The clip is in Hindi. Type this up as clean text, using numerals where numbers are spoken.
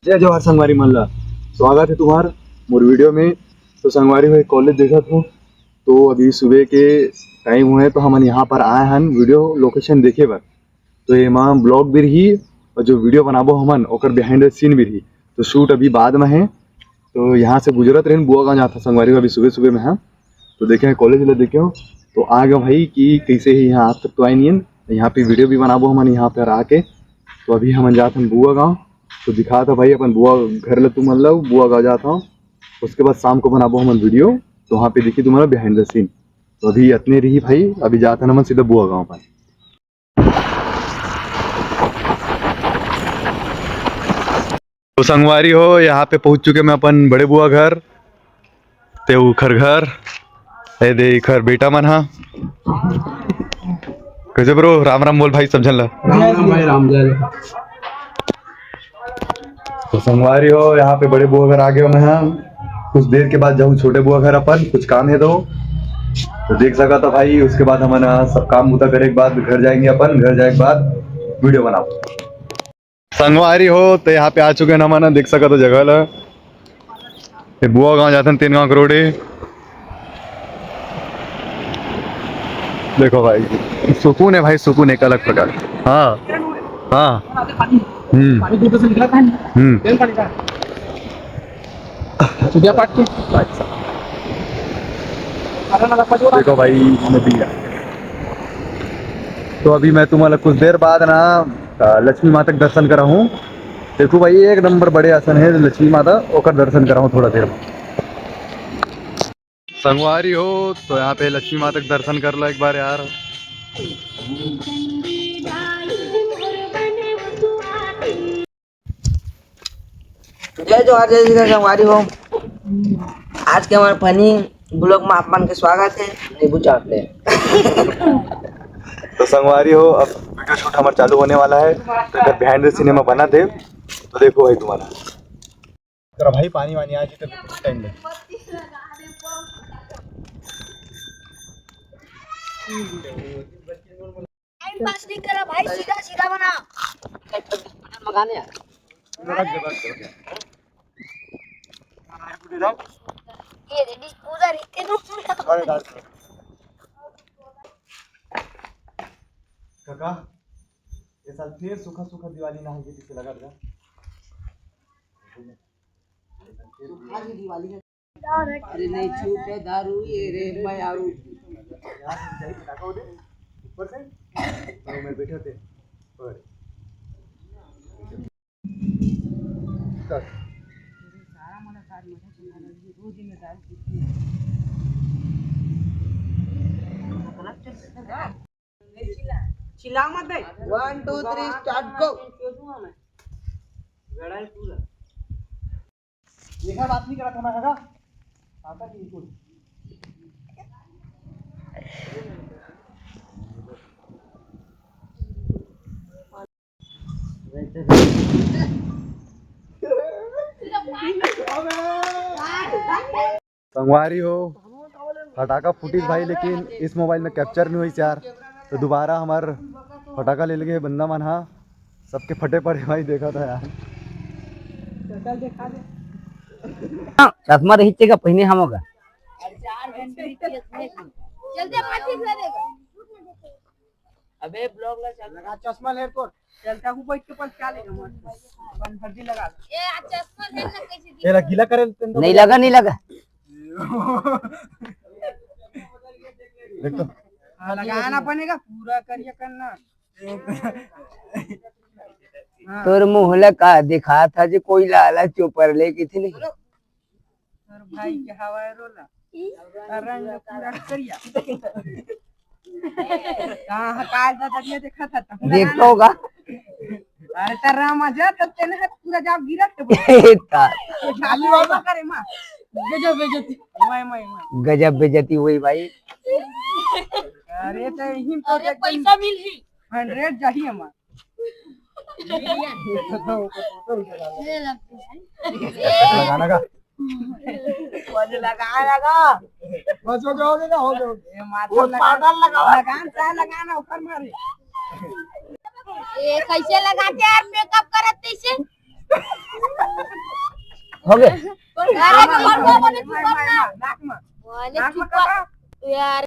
जय जवाहर संगवारी मल्ला, स्वागत है तुम्हार मोर वीडियो में। तो संगवारी भाई कॉलेज देखा था, तो अभी सुबह के टाइम हुए तो हम यहाँ पर आए हैं वीडियो लोकेशन देखे बर। तो ये माँ ब्लॉग भी रही और जो वीडियो बनाबो हमन ओकर बिहाइंड द सीन भी रही। तो शूट अभी बाद में है, तो यहाँ से गुजरत रहे बुआ गाँव जाता संगवारी अभी सुबह सुबह में। हाँ तो देखे कॉलेज में देखे हो तो आ गए भाई कि कैसे ही यहाँ आज तक तो आए नहीं। यहाँ पे वीडियो भी बनाबो हमन यहाँ पर आके। तो अभी हम जाते हैं बुआ गाँव, तो दिखा था भाई अपन बुआ घर ले, तुम मतलब बुआ गाँव जाता हूँ। उसके बाद शाम को बनाबो हम वीडियो, तो वहाँ पे देखी तुम्हारा बिहाइंड द सीन। तो अभी इतने रही भाई, अभी जाता ना मन सीधा बुआ गाँव पर। तो संगवारी हो यहाँ पे पहुँच चुके मैं अपन बड़े बुआ घर, ते उखर घर ए दे इखर बेटा मन हा कैसे ब्रो, राम राम बोल भाई समझल ला। राम भाई राम जय। तो संगवारी हो यहाँ पे बड़े बुआ घर आ गए मैं। हाँ कुछ देर के बाद जाऊँ छोटे बुआ घर, अपन कुछ काम है तो देख सका था भाई। उसके बाद हम सब काम उतर करे के बाद घर जाएंगे अपन। घर जाए के बाद वीडियो बनाओ। संगवारी हो तो यहाँ पे आ चुके हैं हम, देख सका तो जगह ला बुआ गाँव जाते हैं 3 गाँव करोड़े। देखो भाई सुकून है भाई, सुकून एक अलग प्रकार। हाँ हाँ पानी दूध से निकला था तेल पानी का सुधिया पाट के देखो भाई नदी है। तो अभी मैं तुम्हारा कुछ देर बाद ना लक्ष्मी माता के दर्शन करा हूँ। देखो भाई एक नंबर बड़े आसन है लक्ष्मी माता, ओकर दर्शन करा हूँ थोड़ा देर में। संगवारी हो तो यहाँ पे लक्ष्मी माता के दर्शन कर लो एक बार यार। जय जवाहर जय श्री संगवारी हो। आज के हमारे फनी ब्लॉग में आप मन के स्वागत है। नींबू चाट ले। तो संगवारी हो अब वीडियो शूट हमारा चालू होने वाला है। तो अगर बिहाइंड द सिनेमा बना थे तो देखो भाई तुम्हारा तेरा भाई पानी वानी आज तक कुछ टाइम लगे। टाइम पास नहीं करा भाई, सीधा सीधा बना। मगाने ये रेडी पूरा रहते नो काका ये साल फिर सूखा सूखा दिवाली ना होगी किसी लगा था। दिवाली है। अरे नहीं छूटे दारू ये रे मैं आरू। ऊपर से तो मैं बैठे थे पर चिल्ला मत बे। 1 2 3 स्टार्ट गो। देखा बात नहीं करा था मैं काका आता कि कुछ संगवारी हो फटाका फूटी भाई, लेकिन इस मोबाइल में कैप्चर नहीं हुई यार। तो दोबारा हमार फटाका ले लगे बंदा मन। हाँ सबके फटे पड़े भाई, देखा था यार। चश्मा रही का पहने हम होगा। चलते पार्टी कर देगा। अबे ब्लॉग लगा चश्मा ले को चलता हूं बैठ के पर क्या लेगा मन फर्जी लगा। ये चश्मा लेना कैसे ये ला गीला करे नहीं लगा नहीं लगा। देख तो लगाना पड़ेगा पूरा करिए करना। तोर मुंह का दिखा था जो कोई लाला चोपर ले की थी नहीं। तोर भाई के हवाए रोला रंग पूरा करिया। कहां काल था तनिया देखा था देखता होगा। अरे तेरा मजा तब तेने पूरा जाप गिरा तो चालू बाबा करे मां गजब बेइज्जती मैं गजब बेइज्जती हुई भाई। अरे तो हिम तो पैसा मिल ही 100 चाहिए मां। लगाना का मुझे लगा बस हो गया ये माथा लगाना ऊपर मारे। ये कैसे लगाते यार मेकअप करत इसे हो गए अरे कमर को बने नाक में यार